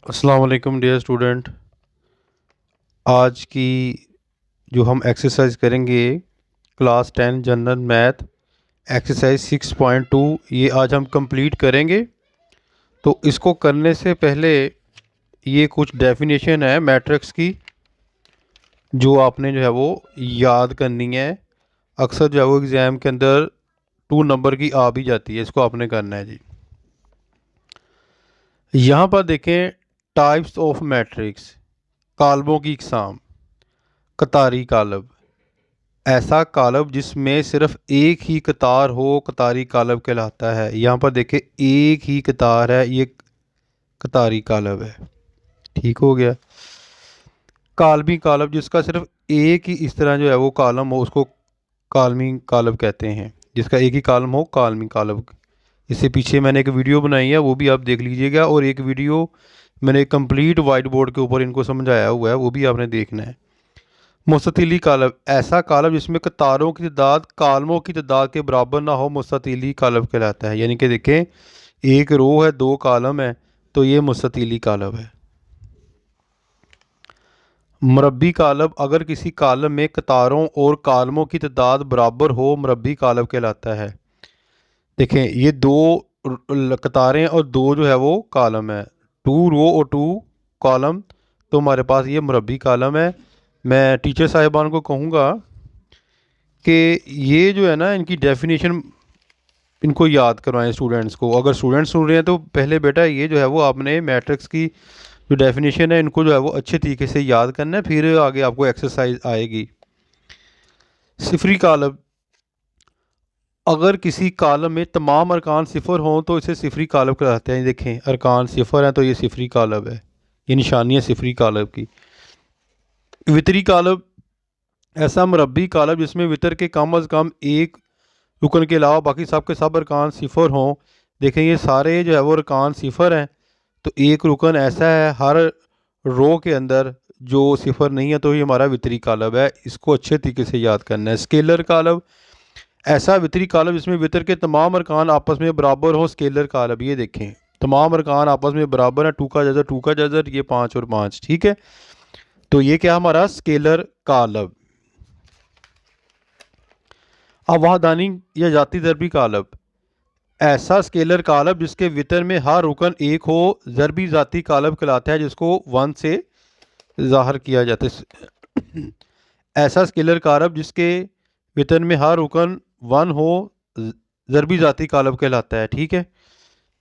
अस्सलाम वालेकुम dear student. आज की जो हम एक्सरसाइज करेंगे क्लास 10 जनरल मैथ एक्सरसाइज 6.2, ये आज हम कंप्लीट करेंगे। तो इसको करने से पहले ये कुछ डेफिनेशन है मैट्रिक्स की जो आपने जो है वो याद करनी है। अक्सर जो है वो एग्ज़ाम के अंदर 2 नंबर की आ भी जाती है, इसको आपने करना है जी। यहाँ पर देखें, टाइप्स ऑफ मैट्रिक्स, कालमों की इकसाम। कतारी कालब, ऐसा कालब जिसमें सिर्फ एक ही कतार हो कतारी कालब कहलाता है। यहाँ पर देखें एक ही कतार है, ये कतारी कालब है। ठीक हो गया। कालमी कालब, जिसका सिर्फ एक ही इस तरह जो है वो कालम हो उसको कालमी कालब कहते हैं। जिसका एक ही कालम हो कालमी कालब। इससे पीछे मैंने एक वीडियो बनाई है, वो भी आप देख लीजिएगा, और एक वीडियो मैंने कंप्लीट वाइट बोर्ड के ऊपर इनको समझाया हुआ है, वो भी आपने देखना है। मुस्ततीली कालब, ऐसा कालब जिसमें कतारों की तादाद कालमों की तादाद के बराबर ना हो, मुस्ततीली कालब कहलाता है। यानी कि देखें, एक रो है, 2 कालम है, तो ये मुस्ततीली कालब है। मुरब्बी कालब, अगर किसी कालम में कतारों और कालमों की तादाद बराबर हो, मुरब्बी कालब कहलाता है। देखें, ये कतारें और दो जो है वो कालम है, 2 रो और 2 कॉलम, तो हमारे पास ये मुरब्बी कालम है। मैं टीचर साहिबान को कहूँगा कि ये जो है ना, इनकी डेफिनेशन इनको याद करवाएं स्टूडेंट्स को। अगर स्टूडेंट्स सुन रहे हैं तो पहले बेटा ये जो है वो आपने मैट्रिक्स की जो डेफिनेशन है इनको जो है वो अच्छे तरीके से याद करना है, फिर आगे आपको एक्सरसाइज आएगी। सिफरी कालब, अगर किसी कालम में तमाम अरकान सिफर हों तो इसे सिफरी कालब कहलाते हैं। देखें, अरकान सिफर हैं तो ये सिफरी कालब है, ये निशानी है सिफरी कालब की। वितरी कालब, ऐसा मुरब्बी कालब जिसमें वितर के कम अज़ कम एक रुकन के अलावा बाकी सब के सब अरकान सिफर हों। देखें, ये सारे जो है वो अरकान सिफर हैं, तो एक रुकन ऐसा है हर रो के अंदर जो सिफर नहीं है, तो ये हमारा वितरी कालब है। इसको अच्छे तरीके से याद करना है। स्केलर कालब, ऐसा वितरी कालब जिसमें वितर के तमाम अरकान आपस में बराबर हो, स्केलर कालब। ये देखें, तमाम अरकान आपस में बराबर है, 2 का जजर ये 5 और 5, ठीक है। तो ये क्या हमारा स्केलर कालब। अब वहादानी या जाती ज़रबी कालब, ऐसा स्केलर कालब जिसके वितर में हर रुकन एक हो, ज़रबी ज़ाती कालब कहलाता है, जिसको 1 से ज़ाहिर किया जाता है। ऐसा स्केलर कालब जिसके वितर में हर रुकन 1 हो, ज़रबी ज़ाती कालब कहलाता है। ठीक है,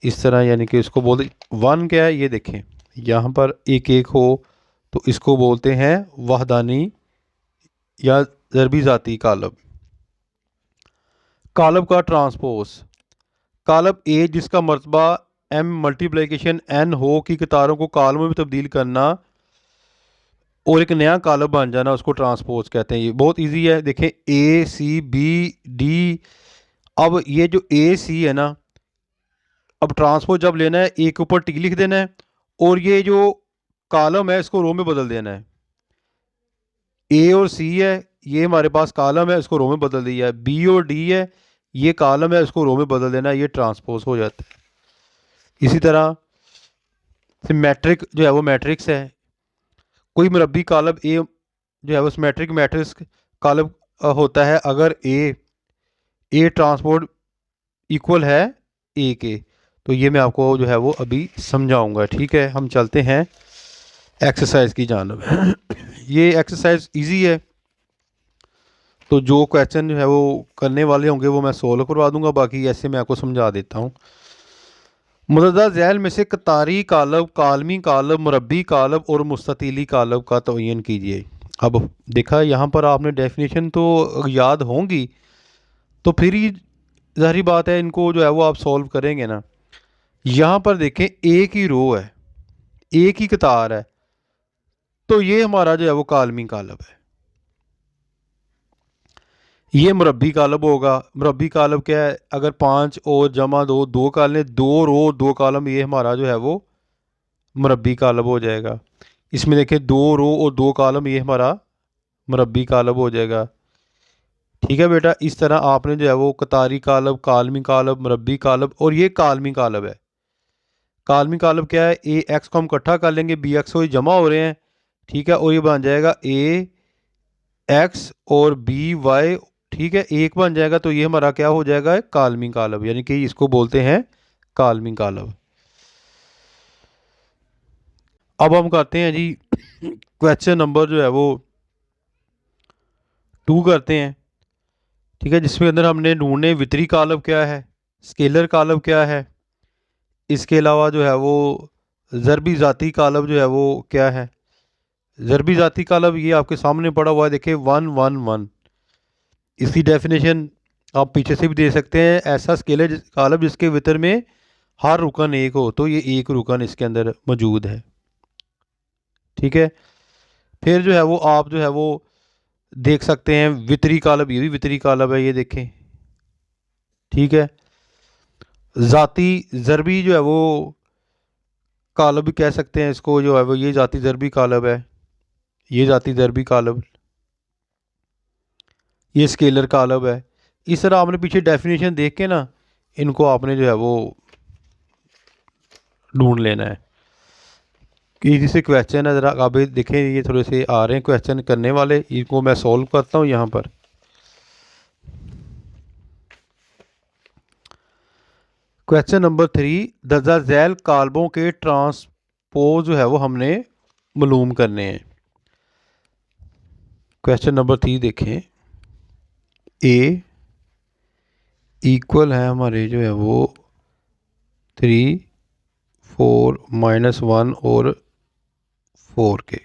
इस तरह, यानी कि इसको बोलते 1 क्या है, ये देखें यहाँ पर एक एक हो, तो इसको बोलते हैं वहदानी या ज़रबी ज़ाती कालब। कालब का ट्रांसपोज, कालब ए जिसका मर्तबा m मल्टीप्लिकेशन n हो कि कतारों को कालमों में तब्दील करना और एक नया कालब बन जाना, उसको ट्रांसपोज कहते हैं। ये बहुत इजी है। देखें, ए सी बी डी, अब ये जो ए सी है ना, अब ट्रांसपोज जब लेना है, ए के ऊपर टी लिख देना है, और ये जो कालम है इसको रो में बदल देना है। ए और सी है, ये हमारे पास कालम है, इसको रो में बदल दिया है। बी और डी है, ये कालम है, इसको रो में बदल देना है, ये ट्रांसपोज हो जाता है। इसी तरह सिमेट्रिक जो है वो मैट्रिक्स है। कोई मुरब्बी कालब ए जो है वो सिमेट्रिक मैट्रिक्स कालब होता है अगर ए ट्रांसपोर्ट इक्वल है ए के। तो ये मैं आपको जो है वो अभी समझाऊंगा। ठीक है, हम चलते हैं एक्सरसाइज की जानब। ये एक्सरसाइज इजी है, तो जो क्वेश्चन जो है वो करने वाले होंगे वो मैं सोल्व करवा दूंगा, बाकी ऐसे मैं आपको समझा देता हूँ। मुतअद्दिद ज़ैल में से कतारी कालब, कालमी कालब, मुरब्बी कालब और मुस्ततीली कालब का तयन कीजिए। अब देखा, यहाँ पर आपने डेफिनेशन तो याद होंगी, तो फिर ही ज़ाहिर बात है इनको जो है वो आप सॉल्व करेंगे ना। यहाँ पर देखें, एक ही रो है, एक ही कतार है, तो ये हमारा जो है वो कालमी कालब है। ये मुरब्बी कालब होगा। मुरब्बी कालब क्या है, अगर 5 और जमा 2, 2 कालम, 2 रो 2 कॉलम, ये हमारा जो है वो मुरब्बी कालब हो जाएगा। इसमें देखें, 2 रो और 2 कॉलम, ये हमारा मुरब्बी कालब हो जाएगा। ठीक है बेटा, इस तरह आपने जो है वो कतारी कालब, कालमी कालब, मुरब्बी कालब, और ये कालमी कालब है। कालमी कालब क्या है, ए एक्स को हम इकट्ठा कर लेंगे, बी एक्स को ये जमा हो रहे हैं, ठीक है, और ये बन जाएगा ए एक्स और बी वाई, ठीक है, एक बन जाएगा, तो ये हमारा क्या हो जाएगा, कालमी कालब, यानी कि इसको बोलते हैं कालमी कालब। अब हम करते हैं जी क्वेश्चन नंबर जो है वो 2 करते हैं, ठीक है, जिसमें अंदर हमने ढूंढने वितरी कालब क्या है, स्केलर कालब क्या है, इसके अलावा जो है वो ज़रबी ज़ाती कालब जो है वो क्या है। ज़रबी ज़ाती कालब ये आपके सामने पड़ा हुआ है, देखिए 1 1 1। इसकी डेफिनेशन आप पीछे से भी दे सकते हैं, ऐसा स्केलर कालब जिसके वितर में हर रुकन एक हो, तो ये एक रुकन इसके अंदर मौजूद है, ठीक है। फिर जो है वो आप जो है वो देख सकते हैं वितरी कालब, ये भी वितरी कालब है, ये देखें, ठीक है। ज़ाती ज़रबी जो है वो कालब भी कह सकते हैं इसको, जो है वो ये ज़ाती ज़रबी कालब है, ये ज़ाती ज़रबी कालब, ये स्केलर कालब है। इस तरह आपने पीछे डेफिनेशन देख के ना इनको आपने जो है वो ढूंढ लेना है कि जिससे क्वेश्चन है, ज़रा आप देखें ये थोड़े से आ रहे हैं क्वेश्चन करने वाले, इनको मैं सॉल्व करता हूँ यहाँ पर। क्वेश्चन नंबर 3, दर्जा झैल कालबों के ट्रांसपोज जो है वो हमने मालूम करने हैं। क्वेश्चन नंबर 3 देखें, ए इक्वल है हमारे जो है वो 3 4 -1 और 4 के।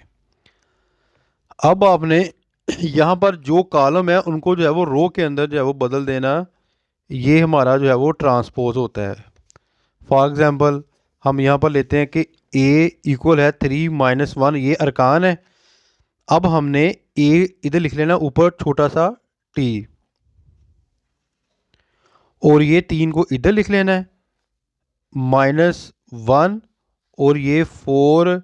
अब आपने यहाँ पर जो कॉलम है उनको जो है वो रो के अंदर जो है वो बदल देना, ये हमारा जो है वो ट्रांसपोज होता है। फॉर एग्जांपल हम यहाँ पर लेते हैं कि ए इक्वल है 3 -1, ये अरकान है। अब हमने ए इधर लिख लेना ऊपर छोटा सा टी, और ये 3 को इधर लिख लेना है -1, और ये 4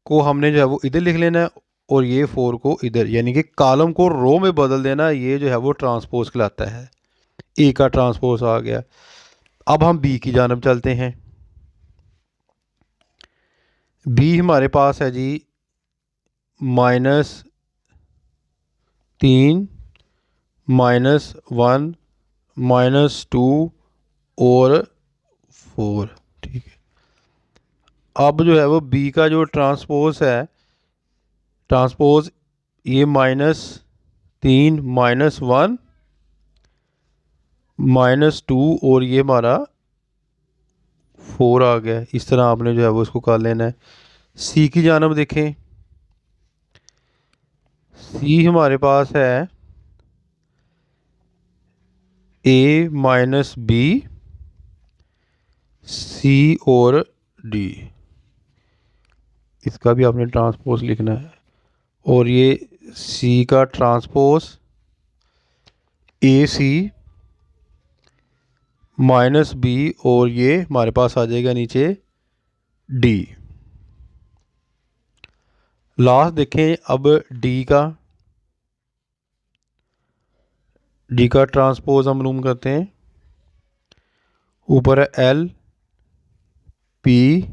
को हमने जो है वो इधर लिख लेना है, और ये 4 को इधर, यानी कि कॉलम को रो में बदल देना, ये जो है वो ट्रांसपोज कहलाता है। ए का ट्रांसपोज आ गया। अब हम बी की जानब चलते हैं। बी हमारे पास है जी -3 -1 -2 और 4, ठीक है। अब जो है वो बी का जो ट्रांसपोज है, ट्रांसपोज ये -3 -1 -2 और ये हमारा 4 आ गया। इस तरह आपने जो है वो इसको कर लेना है। सी की जानब देखें, सी हमारे पास है ए -बी सी और डी, इसका भी आपने ट्रांसपोज लिखना है, और ये सी का ट्रांसपोज ए सी -बी, और ये हमारे पास आ जाएगा नीचे डी। लास्ट देखें अब डी का ट्रांसपोज हम मालूम करते हैं। ऊपर है L P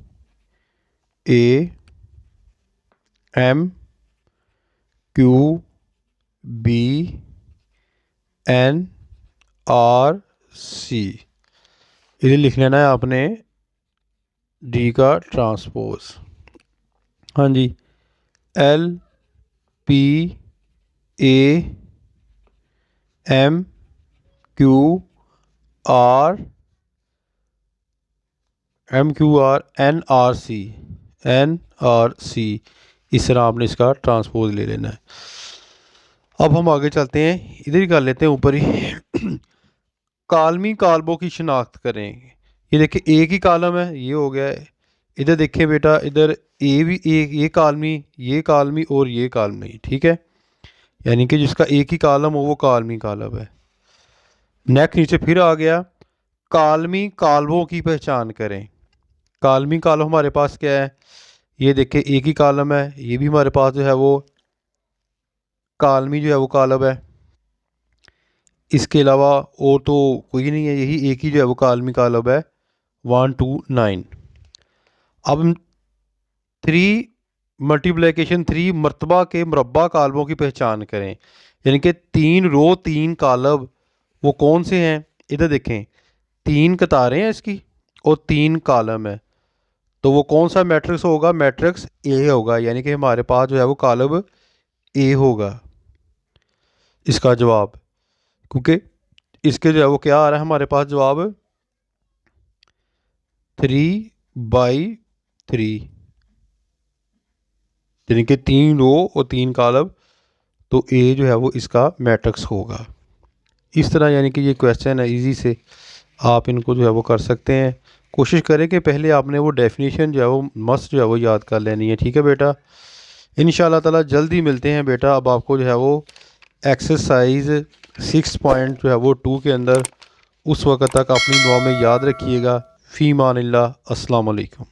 A M Q B N R C, इधर लिख लेना है आपने डी का ट्रांसपोज। हाँ जी, L P A M Q R N R C, इस तरह आपने इसका ट्रांसपोज ले लेना है। अब हम आगे चलते हैं, इधर ही कर लेते हैं ऊपर ही। कालमी कालबों की शिनाख्त करें। ये देखिए एक ही कालम है, ये हो गया है। इधर देखिए बेटा, इधर ए भी एक, ये कालमी और ये कालमी, ठीक है, यानी कि जिसका एक ही कालम हो वो कालमी कालब है। नेक्स्ट नीचे फिर आ गया, कालमी कालबों की पहचान करें। कालमी कालम हमारे पास क्या है, ये देखिए एक ही कालम है, ये भी हमारे पास जो है वो कालमी जो है वो कालब है। इसके अलावा और तो कोई नहीं है, यही एक ही जो है वो कालमी कालब है 1 2 9। अब हम 3 मल्टीप्लिकेशन 3 मरतबा के मुरब्बा कालमों की पहचान करें। यानी कि 3 रो 3 कालम वो कौन से हैं? इधर देखें, 3 कतारें हैं इसकी और 3 कालम है, तो वो कौन सा मैट्रिक्स होगा? मैट्रिक्स ए होगा। यानी कि हमारे पास जो है वो कालम ए होगा इसका जवाब, क्योंकि इसके जो है वो क्या आ रहा है हमारे पास जवाब 3/3, यानी कि 3 रो और 3 कॉलम, तो ए जो है वो इसका मैट्रिक्स होगा। इस तरह यानी कि ये क्वेश्चन है, इजी से आप इनको जो है वो कर सकते हैं। कोशिश करें कि पहले आपने वो डेफिनेशन जो है वो मस्ट जो है वो याद कर लेनी है। ठीक है बेटा, इंशाल्लाह ताला जल्दी मिलते हैं बेटा। अब आपको जो है वो एक्सरसाइज 6 जो है वो 2 के अंदर, उस वक्त तक अपनी दुआ में याद रखिएगा। फ़ी मानिल्लाह, अस्सलाम वालेकुम।